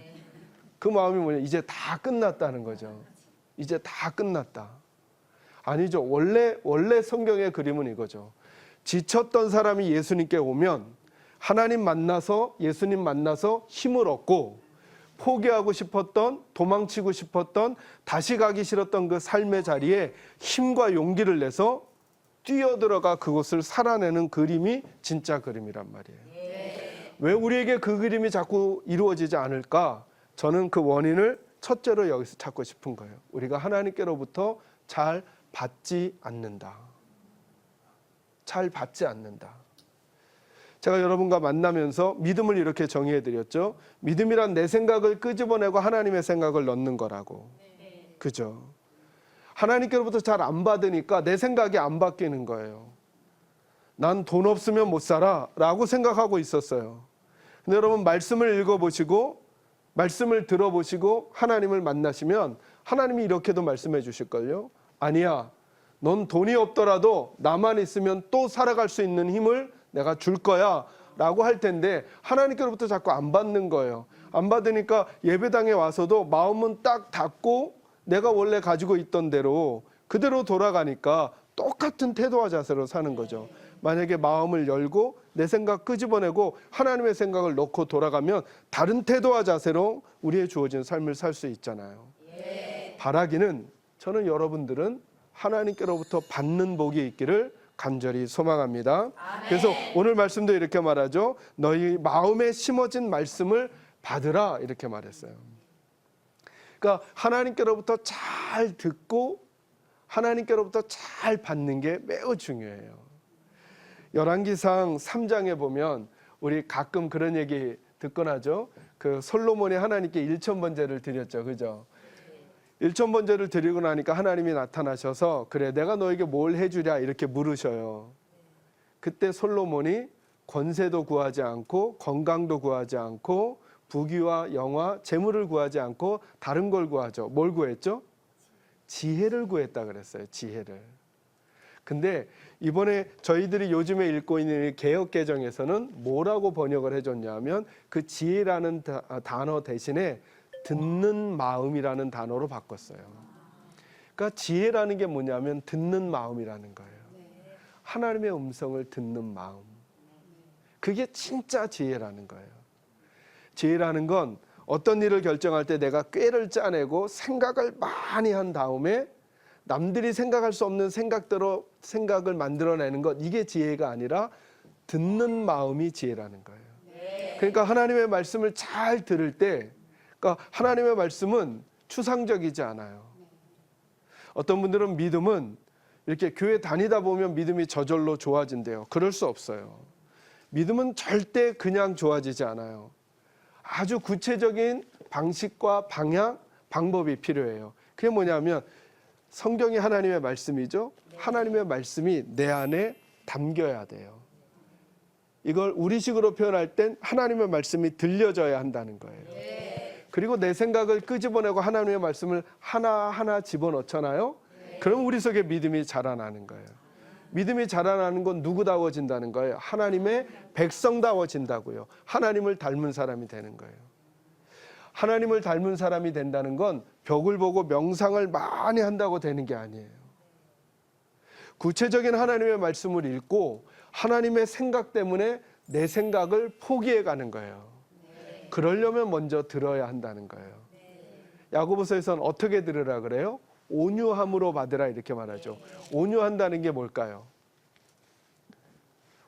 그 마음이 뭐냐? 이제 다 끝났다는 거죠. 이제 다 끝났다. 아니죠. 원래 성경의 그림은 이거죠. 지쳤던 사람이 예수님께 오면 하나님 만나서, 예수님 만나서 힘을 얻고, 포기하고 싶었던, 도망치고 싶었던, 다시 가기 싫었던 그 삶의 자리에 힘과 용기를 내서 뛰어들어가 그곳을 살아내는 그림이 진짜 그림이란 말이에요. 왜 우리에게 그 그림이 자꾸 이루어지지 않을까? 저는 그 원인을 첫째로 여기서 찾고 싶은 거예요. 우리가 하나님께로부터 잘 받지 않는다. 잘 받지 않는다. 제가 여러분과 만나면서 믿음을 이렇게 정의해드렸죠. 믿음이란 내 생각을 끄집어내고 하나님의 생각을 넣는 거라고. 그죠? 하나님께로부터 잘 안 받으니까 내 생각이 안 바뀌는 거예요. 난 돈 없으면 못 살아 라고 생각하고 있었어요. 근데 여러분 말씀을 읽어보시고 말씀을 들어보시고 하나님을 만나시면 하나님이 이렇게도 말씀해 주실걸요. 아니야, 넌 돈이 없더라도 나만 있으면 또 살아갈 수 있는 힘을 내가 줄 거야 라고 할 텐데 하나님께로부터 자꾸 안 받는 거예요. 안 받으니까 예배당에 와서도 마음은 딱 닫고 내가 원래 가지고 있던 대로 그대로 돌아가니까 똑같은 태도와 자세로 사는 거죠. 만약에 마음을 열고 내 생각 끄집어내고 하나님의 생각을 넣고 돌아가면 다른 태도와 자세로 우리의 주어진 삶을 살 수 있잖아요. 바라기는 저는 여러분들은 하나님께로부터 받는 복이 있기를 간절히 소망합니다. 그래서 오늘 말씀도 이렇게 말하죠. 너희 마음에 심어진 말씀을 받으라 이렇게 말했어요. 그러니까 하나님께로부터 잘 듣고 하나님께로부터 잘 받는 게 매우 중요해요. 열왕기상 3장에 보면 우리 가끔 그런 얘기 듣곤 하죠. 그 솔로몬이 하나님께 1,000번제를 드렸죠. 그죠? 1,000번제를 드리고 나니까 하나님이 나타나셔서 그래 내가 너에게 뭘 해주랴 이렇게 물으셔요. 그때 솔로몬이 권세도 구하지 않고 건강도 구하지 않고 부귀와 영화, 재물을 구하지 않고 다른 걸 구하죠. 뭘 구했죠? 지혜를 구했다 그랬어요. 지혜를. 근데 이번에 저희들이 요즘에 읽고 있는 개역개정에서는 뭐라고 번역을 해줬냐면 그 지혜라는 단어 대신에 듣는 마음이라는 단어로 바꿨어요. 그러니까 지혜라는 게 뭐냐면 듣는 마음이라는 거예요. 하나님의 음성을 듣는 마음. 그게 진짜 지혜라는 거예요. 지혜라는 건 어떤 일을 결정할 때 내가 꾀를 짜내고 생각을 많이 한 다음에 남들이 생각할 수 없는 생각대로 생각을 만들어내는 것, 이게 지혜가 아니라 듣는 마음이 지혜라는 거예요. 그러니까 하나님의 말씀을 잘 들을 때, 그러니까 하나님의 말씀은 추상적이지 않아요. 어떤 분들은 믿음은 이렇게 교회 다니다 보면 믿음이 저절로 좋아진대요. 그럴 수 없어요. 믿음은 절대 그냥 좋아지지 않아요. 아주 구체적인 방식과 방향, 방법이 필요해요. 그게 뭐냐면 성경이 하나님의 말씀이죠. 하나님의 말씀이 내 안에 담겨야 돼요. 이걸 우리식으로 표현할 땐 하나님의 말씀이 들려져야 한다는 거예요. 그리고 내 생각을 끄집어내고 하나님의 말씀을 하나하나 집어넣잖아요. 그럼 우리 속에 믿음이 자라나는 거예요. 믿음이 자라나는 건 누구다워진다는 거예요? 하나님의 백성다워진다고요. 하나님을 닮은 사람이 되는 거예요. 하나님을 닮은 사람이 된다는 건 벽을 보고 명상을 많이 한다고 되는 게 아니에요. 구체적인 하나님의 말씀을 읽고 하나님의 생각 때문에 내 생각을 포기해 가는 거예요. 그러려면 먼저 들어야 한다는 거예요. 야고보서에서는 어떻게 들으라 그래요? 온유함으로 받으라 이렇게 말하죠. 온유한다는 게 뭘까요?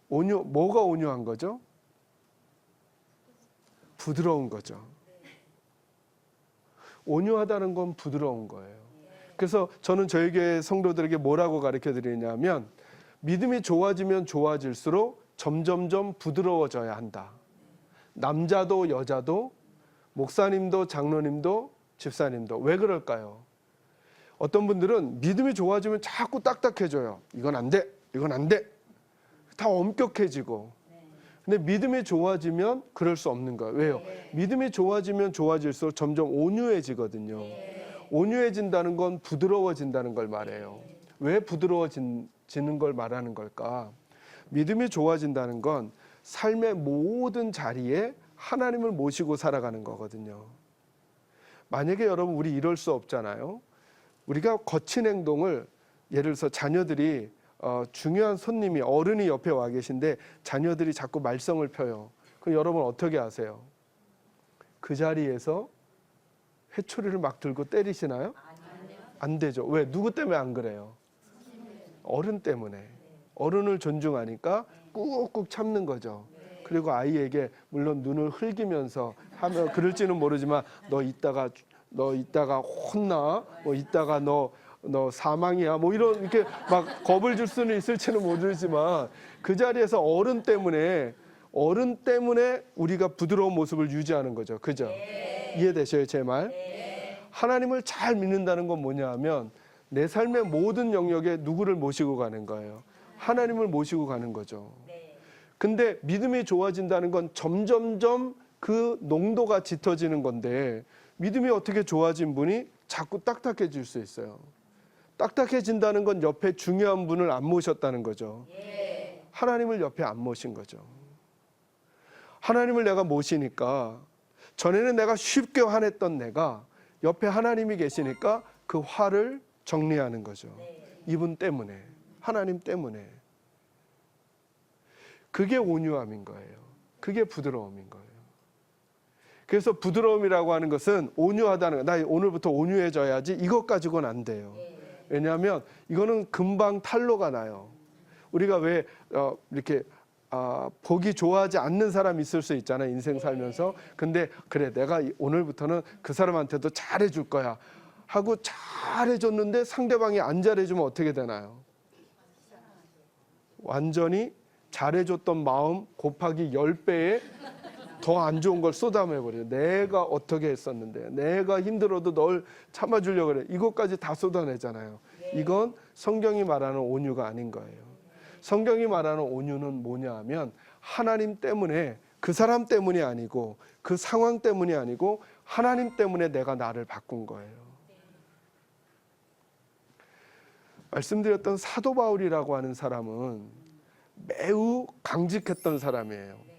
뭐가 온유한 거죠? 부드러운 거죠. 온유하다는 건 부드러운 거예요. 그래서 저는 저희 교회 성도들에게 뭐라고 가르쳐 드리냐면 믿음이 좋아지면 좋아질수록 점점점 부드러워져야 한다. 남자도 여자도 목사님도 장로님도 집사님도. 왜 그럴까요? 어떤 분들은 믿음이 좋아지면 자꾸 딱딱해져요. 이건 안 돼. 이건 안 돼. 다 엄격해지고. 근데 믿음이 좋아지면 그럴 수 없는 거예요. 왜요? 믿음이 좋아지면 좋아질수록 점점 온유해지거든요. 온유해진다는 건 부드러워진다는 걸 말해요. 왜 부드러워지는 걸 말하는 걸까? 믿음이 좋아진다는 건 삶의 모든 자리에 하나님을 모시고 살아가는 거거든요. 만약에 여러분 우리 이럴 수 없잖아요. 우리가 거친 행동을 예를 들어서 자녀들이 중요한 손님이 어른이 옆에 와 계신데 자녀들이 자꾸 말썽을 펴요. 그럼 여러분 어떻게 하세요? 그 자리에서 회초리를 막 들고 때리시나요? 안 되죠. 왜? 누구 때문에 안 그래요? 어른 때문에. 어른을 존중하니까 꾹꾹 참는 거죠. 그리고 아이에게 물론 눈을 흘기면서 하면 그럴지는 모르지만 너 이따가 혼나, 뭐 이따가 너 사망이야, 뭐 이런 이렇게 막 겁을 줄 수는 있을지는 모르지만 그 자리에서 어른 때문에 우리가 부드러운 모습을 유지하는 거죠. 그죠? 이해되셔요, 제 말? 하나님을 잘 믿는다는 건 뭐냐 하면 내 삶의 모든 영역에 누구를 모시고 가는 거예요? 하나님을 모시고 가는 거죠. 근데 믿음이 좋아진다는 건 점점점 그 농도가 짙어지는 건데 믿음이 어떻게 좋아진 분이 자꾸 딱딱해질 수 있어요. 딱딱해진다는 건 옆에 중요한 분을 안 모셨다는 거죠. 하나님을 옆에 안 모신 거죠. 하나님을 내가 모시니까 전에는 내가 쉽게 화냈던 내가 옆에 하나님이 계시니까 그 화를 정리하는 거죠. 이분 때문에, 하나님 때문에. 그게 온유함인 거예요. 그게 부드러움인 거예요. 그래서 부드러움이라고 하는 것은 온유하다는 거. 나 오늘부터 온유해져야지. 이것 가지고는 안 돼요. 왜냐하면 이거는 금방 탄로가 나요. 우리가 왜 이렇게 보기 좋아하지 않는 사람이 있을 수 있잖아요. 인생 살면서. 근데 그래, 내가 오늘부터는 그 사람한테도 잘해줄 거야 하고 잘해줬는데 상대방이 안 잘해주면 어떻게 되나요? 완전히 잘해줬던 마음 곱하기 10배에 더 안 좋은 걸 쏟아내버려요. 내가 어떻게 했었는데, 내가 힘들어도 널 참아주려고 그래. 이것까지 다 쏟아내잖아요. 이건 성경이 말하는 온유가 아닌 거예요. 성경이 말하는 온유는 뭐냐 하면 하나님 때문에, 그 사람 때문이 아니고 그 상황 때문이 아니고 하나님 때문에 내가 나를 바꾼 거예요. 말씀드렸던 사도 바울이라고 하는 사람은 매우 강직했던 사람이에요.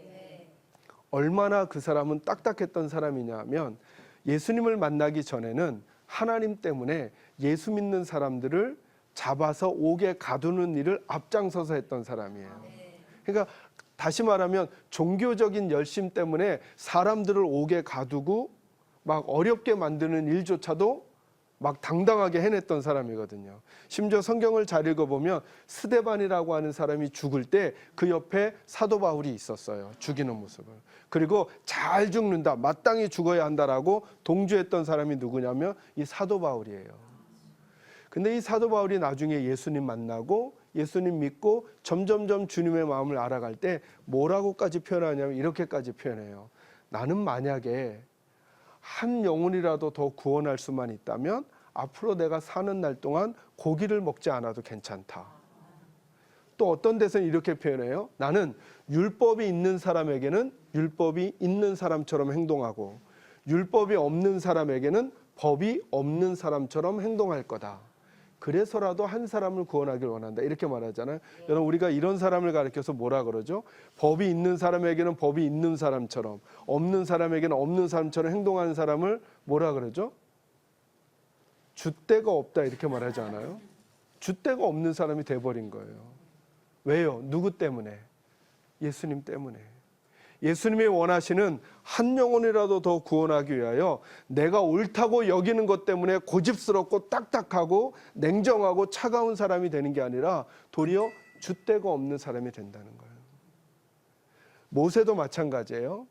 얼마나 그 사람은 딱딱했던 사람이냐 하면 예수님을 만나기 전에는 하나님 때문에 예수 믿는 사람들을 잡아서 옥에 가두는 일을 앞장서서 했던 사람이에요. 그러니까 다시 말하면 종교적인 열심 때문에 사람들을 옥에 가두고 막 어렵게 만드는 일조차도 막 당당하게 해냈던 사람이거든요. 심지어 성경을 잘 읽어보면 스데반이라고 하는 사람이 죽을 때 그 옆에 사도 바울이 있었어요. 죽이는 모습을. 그리고 잘 죽는다, 마땅히 죽어야 한다라고 동조했던 사람이 누구냐면 이 사도 바울이에요. 근데 이 사도 바울이 나중에 예수님 만나고 예수님 믿고 점점점 주님의 마음을 알아갈 때 뭐라고까지 표현하냐면 이렇게까지 표현해요. 나는 만약에 한 영혼이라도 더 구원할 수만 있다면 앞으로 내가 사는 날 동안 고기를 먹지 않아도 괜찮다. 또 어떤 데서는 이렇게 표현해요. 나는 율법이 있는 사람에게는 율법이 있는 사람처럼 행동하고 율법이 없는 사람에게는 법이 없는 사람처럼 행동할 거다. 그래서라도 한 사람을 구원하길 원한다. 이렇게 말하잖아요. 여러분, 우리가 이런 사람을 가르쳐서 뭐라 그러죠? 법이 있는 사람에게는 법이 있는 사람처럼, 없는 사람에게는 없는 사람처럼 행동하는 사람을 뭐라 그러죠? 줏대가 없다, 이렇게 말하지 않아요? 줏대가 없는 사람이 돼버린 거예요. 왜요? 누구 때문에? 예수님 때문에. 예수님이 원하시는 한 영혼이라도 더 구원하기 위하여 내가 옳다고 여기는 것 때문에 고집스럽고 딱딱하고 냉정하고 차가운 사람이 되는 게 아니라 도리어 줏대가 없는 사람이 된다는 거예요. 모세도 마찬가지예요.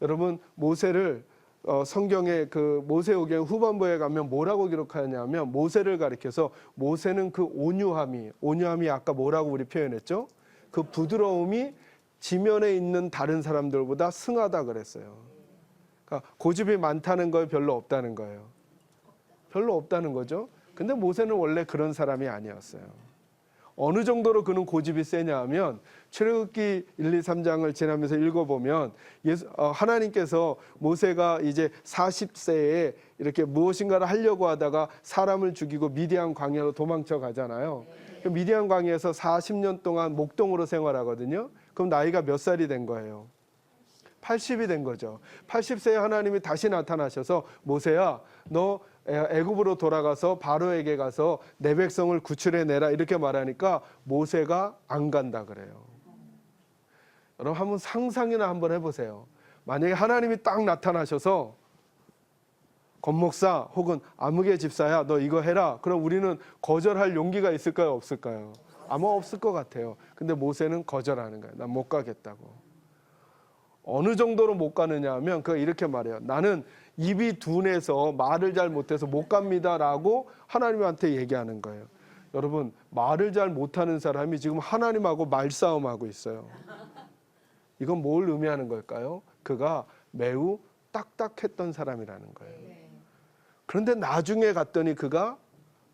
여러분, 모세를 성경의 그 모세오경 후반부에 가면 뭐라고 기록하냐면 모세를 가리켜서 모세는 그 온유함이 아까 뭐라고 우리 표현했죠? 그 부드러움이 지면에 있는 다른 사람들보다 승하다 그랬어요. 그러니까 고집이 많다는 거 별로 없다는 거예요. 별로 없다는 거죠. 근데 모세는 원래 그런 사람이 아니었어요. 어느 정도로 그는 고집이 세냐 하면 출애굽기 1, 2, 3장을 지나면서 읽어보면 하나님께서 모세가 이제 40세에 이렇게 무엇인가를 하려고 하다가 사람을 죽이고 미디안 광야로 도망쳐 가잖아요. 미디안 광야에서 40년 동안 목동으로 생활하거든요. 그럼 나이가 몇 살이 된 거예요? 80이 된 거죠. 80세에 하나님이 다시 나타나셔서 모세야, 너 애굽으로 돌아가서 바로에게 가서 내 백성을 구출해내라 이렇게 말하니까 모세가 안 간다 그래요. 여러분, 한번 상상이나 한번 해보세요. 만약에 하나님이 딱 나타나셔서 권목사 혹은 아무개 집사야, 너 이거 해라. 그럼 우리는 거절할 용기가 있을까요, 없을까요? 아마 없을 것 같아요. 근데 모세는 거절하는 거예요. 난 못 가겠다고. 어느 정도로 못 가느냐 하면 그가 이렇게 말해요. 나는 입이 둔해서 말을 잘 못해서 못 갑니다라고 하나님한테 얘기하는 거예요. 여러분, 말을 잘 못하는 사람이 지금 하나님하고 말싸움하고 있어요. 이건 뭘 의미하는 걸까요? 그가 매우 딱딱했던 사람이라는 거예요. 그런데 나중에 갔더니 그가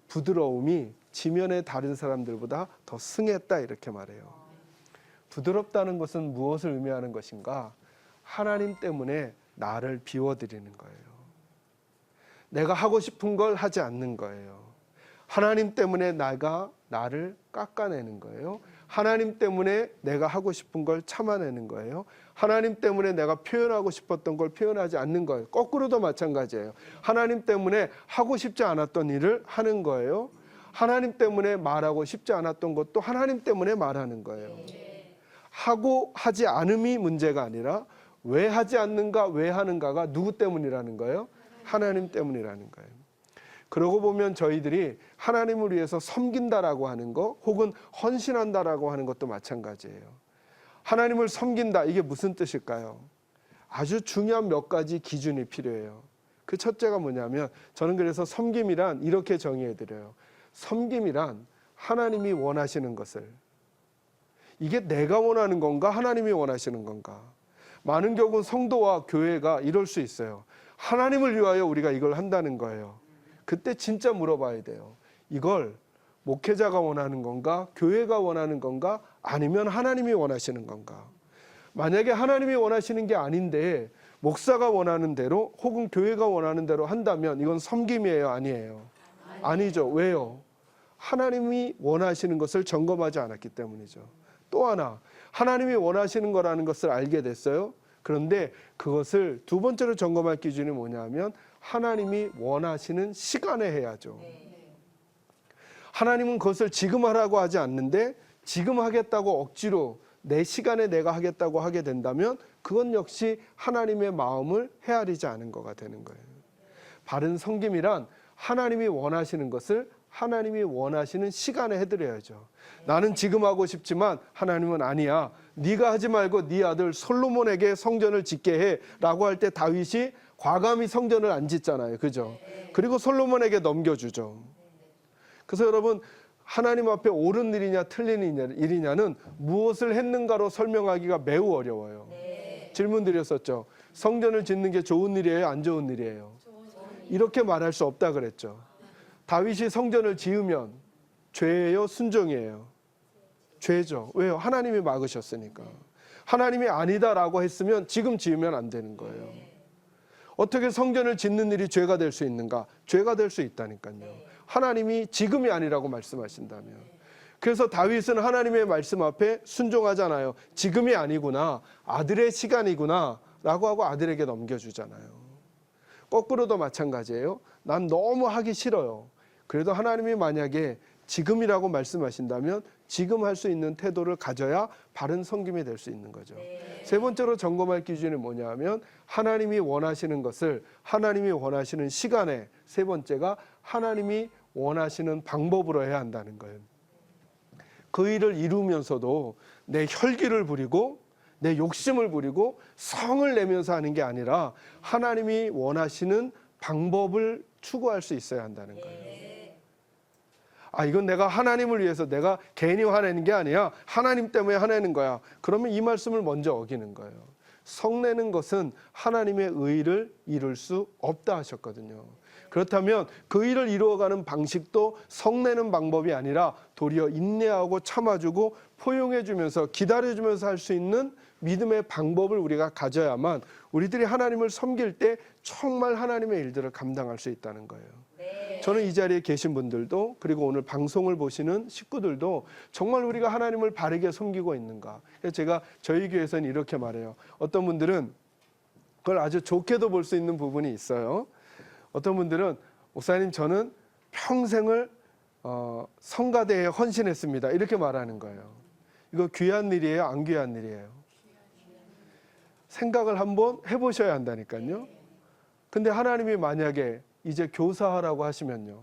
부드러움이 지면의 다른 사람들보다 더 승했다 이렇게 말해요. 부드럽다는 것은 무엇을 의미하는 것인가? 하나님 때문에 나를 비워드리는 거예요. 내가 하고 싶은 걸 하지 않는 거예요. 하나님 때문에 나를 깎아내는 거예요. 하나님 때문에 내가 하고 싶은 걸 참아내는 거예요. 하나님 때문에 내가 표현하고 싶었던 걸 표현하지 않는 거예요. 거꾸로도 마찬가지예요. 하나님 때문에 하고 싶지 않았던 일을 하는 거예요. 하나님 때문에 말하고 싶지 않았던 것도 하나님 때문에 말하는 거예요. 하고 하지 않음이 문제가 아니라 왜 하지 않는가, 왜 하는가가 누구 때문이라는 거예요? 하나님 때문이라는 거예요. 그러고 보면 저희들이 하나님을 위해서 섬긴다라고 하는 거 혹은 헌신한다라고 하는 것도 마찬가지예요. 하나님을 섬긴다, 이게 무슨 뜻일까요? 아주 중요한 몇 가지 기준이 필요해요. 그 첫째가 뭐냐면 저는 그래서 섬김이란 이렇게 정의해드려요. 섬김이란 하나님이 원하시는 것을, 이게 내가 원하는 건가 하나님이 원하시는 건가. 많은 경우 성도와 교회가 이럴 수 있어요. 하나님을 위하여 우리가 이걸 한다는 거예요. 그때 진짜 물어봐야 돼요. 이걸 목회자가 원하는 건가, 교회가 원하는 건가, 아니면 하나님이 원하시는 건가. 만약에 하나님이 원하시는 게 아닌데 목사가 원하는 대로 혹은 교회가 원하는 대로 한다면 이건 섬김이에요, 아니에요? 아니죠. 왜요? 하나님이 원하시는 것을 점검하지 않았기 때문이죠. 또 하나, 하나님이 원하시는 거라는 것을 알게 됐어요. 그런데 그것을 두 번째로 점검할 기준이 뭐냐면 하나님이 원하시는 시간에 해야죠. 하나님은 그것을 지금 하라고 하지 않는데 지금 하겠다고 억지로 내 시간에 내가 하겠다고 하게 된다면 그건 역시 하나님의 마음을 헤아리지 않은 거가 되는 거예요. 바른 섬김이란 하나님이 원하시는 것을 하나님이 원하시는 시간에 해드려야죠. 나는 지금 하고 싶지만 하나님은 아니야. 네가 하지 말고 네 아들 솔로몬에게 성전을 짓게 해 라고 할 때 다윗이 과감히 성전을 안 짓잖아요. 그죠? 그리고 솔로몬에게 넘겨주죠. 그래서 여러분, 하나님 앞에 옳은 일이냐 틀린 일이냐는 무엇을 했는가로 설명하기가 매우 어려워요. 질문 드렸었죠. 성전을 짓는 게 좋은 일이에요, 안 좋은 일이에요? 이렇게 말할 수 없다 그랬죠. 다윗이 성전을 지으면 죄예요, 순종이에요? 죄죠. 왜요? 하나님이 막으셨으니까. 하나님이 아니다라고 했으면 지금 지으면 안 되는 거예요. 어떻게 성전을 짓는 일이 죄가 될 수 있는가? 죄가 될 수 있다니까요. 하나님이 지금이 아니라고 말씀하신다면. 그래서 다윗은 하나님의 말씀 앞에 순종하잖아요. 지금이 아니구나, 아들의 시간이구나 라고 하고 아들에게 넘겨주잖아요. 거꾸로도 마찬가지예요. 난 너무 하기 싫어요. 그래도 하나님이 만약에 지금이라고 말씀하신다면 지금 할 수 있는 태도를 가져야 바른 섬김이 될 수 있는 거죠. 세 번째로 점검할 기준이 뭐냐면 하나님이 원하시는 것을 하나님이 원하시는 시간에, 세 번째가 하나님이 원하시는 방법으로 해야 한다는 거예요. 그 일을 이루면서도 내 혈기를 부리고 내 욕심을 부리고 성을 내면서 하는 게 아니라 하나님이 원하시는 방법을 추구할 수 있어야 한다는 거예요. 이건 내가 하나님을 위해서 내가 괜히 화내는 게 아니야. 하나님 때문에 화내는 거야. 그러면 이 말씀을 먼저 어기는 거예요. 성내는 것은 하나님의 의를 이룰 수 없다 하셨거든요. 그렇다면 그 일을 이루어가는 방식도 성내는 방법이 아니라 도리어 인내하고 참아주고 포용해주면서 기다려주면서 할 수 있는 믿음의 방법을 우리가 가져야만 우리들이 하나님을 섬길 때 정말 하나님의 일들을 감당할 수 있다는 거예요. 저는 이 자리에 계신 분들도 그리고 오늘 방송을 보시는 식구들도 정말 우리가 하나님을 바르게 섬기고 있는가. 그래서 제가 저희 교회에서는 이렇게 말해요. 어떤 분들은 그걸 아주 좋게도 볼 수 있는 부분이 있어요. 어떤 분들은 목사님 저는 평생을 성가대에 헌신했습니다. 이렇게 말하는 거예요. 이거 귀한 일이에요? 안 귀한 일이에요? 생각을 한번 해보셔야 한다니까요. 근데 하나님이 만약에 이제 교사하라고 하시면요.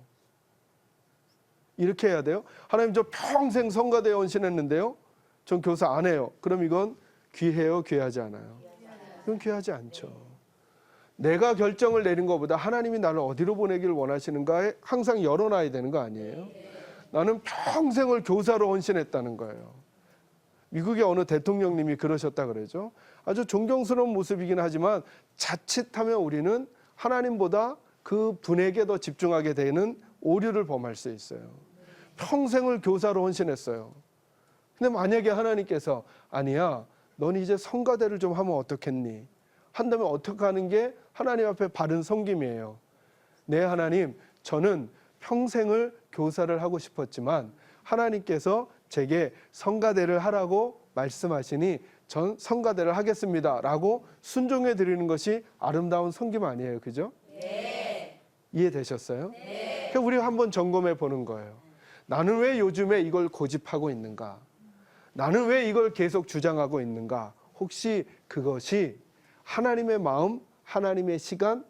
이렇게 해야 돼요? 하나님 저 평생 성가대에 헌신했는데요. 전 교사 안 해요. 그럼 이건 귀해요? 귀하지 않아요? 이건 귀하지 않죠. 내가 결정을 내린 것보다 하나님이 나를 어디로 보내기를 원하시는가에 항상 열어놔야 되는 거 아니에요? 나는 평생을 교사로 헌신했다는 거예요. 미국의 어느 대통령님이 그러셨다 그러죠. 아주 존경스러운 모습이긴 하지만 자칫하면 우리는 하나님보다 그 분에게 더 집중하게 되는 오류를 범할 수 있어요. 평생을 교사로 헌신했어요. 근데 만약에 하나님께서 아니야, 넌 이제 성가대를 좀 하면 어떻겠니? 한다면 어떻게 하는 게 하나님 앞에 바른 섬김이에요. 네, 하나님, 저는 평생을 교사를 하고 싶었지만 하나님께서 제게 성가대를 하라고 말씀하시니 전 성가대를 하겠습니다 라고 순종해 드리는 것이 아름다운 섬김 아니에요. 그죠? 네. 이해되셨어요? 네. 우리 한번 점검해 보는 거예요. 나는 왜 요즘에 이걸 고집하고 있는가? 나는 왜 이걸 계속 주장하고 있는가? 혹시 그것이 하나님의 마음, 하나님의 시간,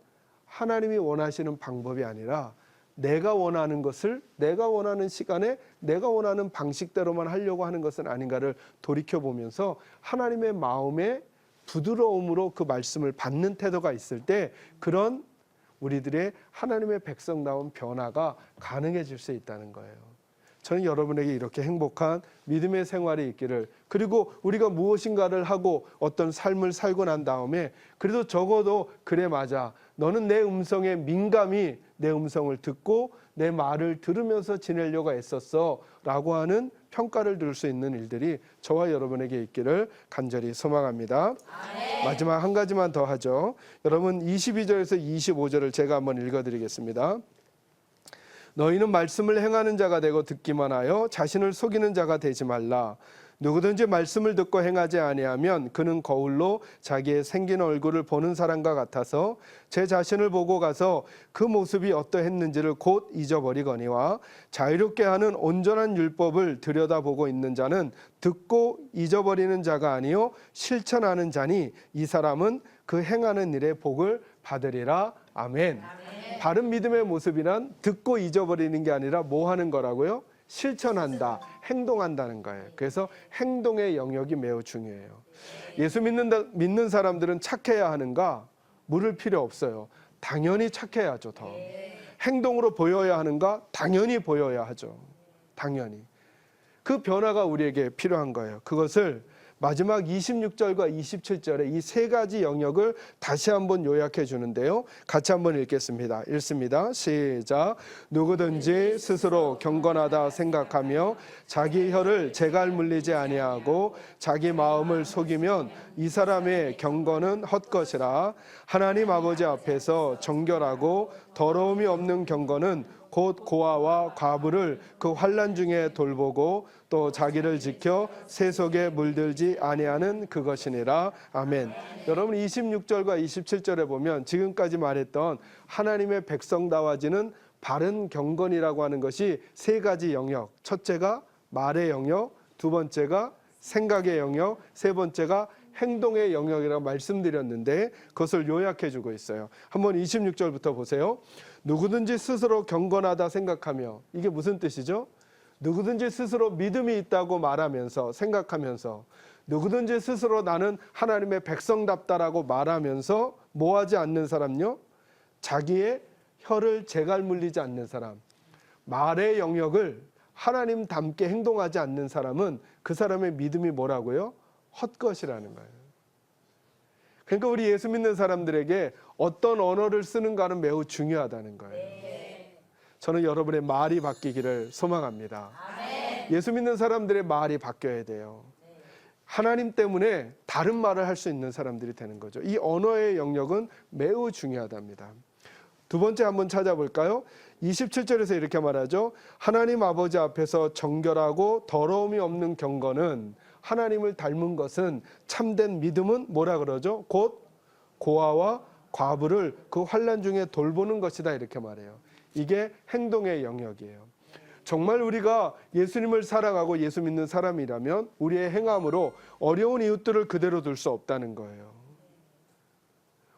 하나님이 원하시는 방법이 아니라 내가 원하는 것을 내가 원하는 시간에 내가 원하는 방식대로만 하려고 하는 것은 아닌가를 돌이켜보면서 하나님의 마음에 부드러움으로 그 말씀을 받는 태도가 있을 때 그런 우리들의 하나님의 백성다운 변화가 가능해질 수 있다는 거예요. 저는 여러분에게 이렇게 행복한 믿음의 생활이 있기를, 그리고 우리가 무엇인가를 하고 어떤 삶을 살고 난 다음에 그래도 적어도 그래 맞아, 너는 내 음성에 민감히 내 음성을 듣고 내 말을 들으면서 지내려고 애썼어 라고 하는 평가를 들을 수 있는 일들이 저와 여러분에게 있기를 간절히 소망합니다. 마지막 한 가지만 더 하죠. 여러분 22절에서 25절을 제가 한번 읽어드리겠습니다. 너희는 말씀을 행하는 자가 되고 듣기만 하여 자신을 속이는 자가 되지 말라. 누구든지 말씀을 듣고 행하지 아니하면 그는 거울로 자기의 생긴 얼굴을 보는 사람과 같아서 제 자신을 보고 가서 그 모습이 어떠했는지를 곧 잊어버리거니와, 자유롭게 하는 온전한 율법을 들여다보고 있는 자는 듣고 잊어버리는 자가 아니요 실천하는 자니 이 사람은 그 행하는 일의 복을 받으리라. 아멘. 바른 믿음의 모습이란 듣고 잊어버리는 게 아니라 뭐 하는 거라고요? 실천한다, 행동한다는 거예요. 그래서 행동의 영역이 매우 중요해요. 예수 믿는 사람들은 착해야 하는가? 물을 필요 없어요. 당연히 착해야죠. 더 행동으로 보여야 하는가? 당연히 보여야 하죠. 당연히. 그 변화가 우리에게 필요한 거예요. 그것을 마지막 26절과 27절에 이 세 가지 영역을 다시 한번 요약해 주는데요. 같이 한번 읽겠습니다. 읽습니다. 시작. 누구든지 스스로 경건하다 생각하며 자기 혀를 재갈 물리지 아니하고 자기 마음을 속이면 이 사람의 경건은 헛것이라. 하나님 아버지 앞에서 정결하고 더러움이 없는 경건은 곧 고아와 과부를 그 환난 중에 돌보고 또 자기를 지켜 세속에 물들지 아니하는 그것이니라. 아멘. 여러분 26절과 27절에 보면 지금까지 말했던 하나님의 백성다워지는 바른 경건이라고 하는 것이 세 가지 영역. 첫째가 말의 영역, 두 번째가 생각의 영역, 세 번째가 행동의 영역이라고 말씀드렸는데 그것을 요약해 주고 있어요. 한번 26절부터 보세요. 누구든지 스스로 경건하다 생각하며, 이게 무슨 뜻이죠? 누구든지 스스로 믿음이 있다고 말하면서 생각하면서, 누구든지 스스로 나는 하나님의 백성답다라고 말하면서 뭐 하지 않는 사람요? 자기의 혀를 재갈 물리지 않는 사람, 말의 영역을 하나님 닮게 행동하지 않는 사람은 그 사람의 믿음이 뭐라고요? 헛것이라는 거예요. 그러니까 우리 예수 믿는 사람들에게 어떤 언어를 쓰는가는 매우 중요하다는 거예요. 저는 여러분의 말이 바뀌기를 소망합니다. 예수 믿는 사람들의 말이 바뀌어야 돼요. 하나님 때문에 다른 말을 할 수 있는 사람들이 되는 거죠. 이 언어의 영역은 매우 중요하답니다. 두 번째 한번 찾아볼까요? 27절에서 이렇게 말하죠. 하나님 아버지 앞에서 정결하고 더러움이 없는 경건은, 하나님을 닮은 것은, 참된 믿음은 뭐라 그러죠? 곧 고아와 과부를 그 환난 중에 돌보는 것이다, 이렇게 말해요. 이게 행동의 영역이에요. 정말 우리가 예수님을 사랑하고 예수 믿는 사람이라면 우리의 행함으로 어려운 이웃들을 그대로 둘 수 없다는 거예요.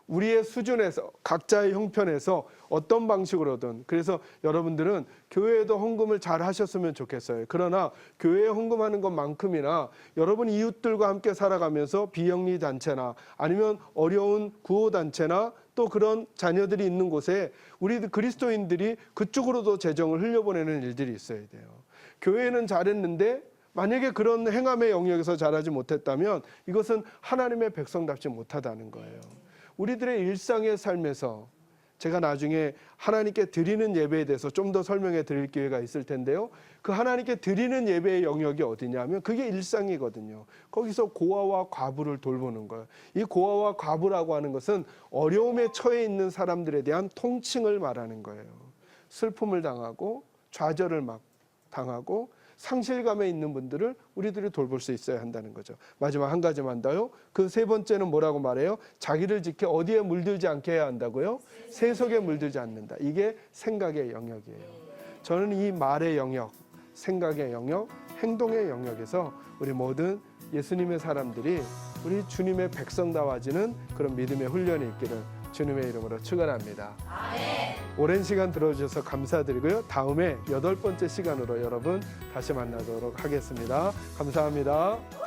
우리의 수준에서, 각자의 형편에서 어떤 방식으로든. 그래서 여러분들은 교회에도 헌금을 잘 하셨으면 좋겠어요. 그러나 교회에 헌금하는 것만큼이나 여러분 이웃들과 함께 살아가면서 비영리 단체나 아니면 어려운 구호단체나 또 그런 자녀들이 있는 곳에 우리 그리스도인들이 그쪽으로도 재정을 흘려보내는 일들이 있어야 돼요. 교회는 잘했는데 만약에 그런 행함의 영역에서 잘하지 못했다면 이것은 하나님의 백성답지 못하다는 거예요. 우리들의 일상의 삶에서, 제가 나중에 하나님께 드리는 예배에 대해서 좀 더 설명해 드릴 기회가 있을 텐데요. 그 하나님께 드리는 예배의 영역이 어디냐면 그게 일상이거든요. 거기서 고아와 과부를 돌보는 거예요. 이 고아와 과부라고 하는 것은 어려움에 처해 있는 사람들에 대한 통칭을 말하는 거예요. 슬픔을 당하고 좌절을 막 당하고 상실감에 있는 분들을 우리들이 돌볼 수 있어야 한다는 거죠. 마지막 한 가지만 더요. 그 세 번째는 뭐라고 말해요? 자기를 지켜 어디에 물들지 않게 해야 한다고요? 세속에 물들지 않는다. 이게 생각의 영역이에요. 저는 이 말의 영역, 생각의 영역, 행동의 영역에서 우리 모든 예수님의 사람들이 우리 주님의 백성다워지는 그런 믿음의 훈련이 있기를 주님의 이름으로 축원합니다. 오랜 시간 들어주셔서 감사드리고요. 다음에 8번째 시간으로 여러분 다시 만나도록 하겠습니다. 감사합니다.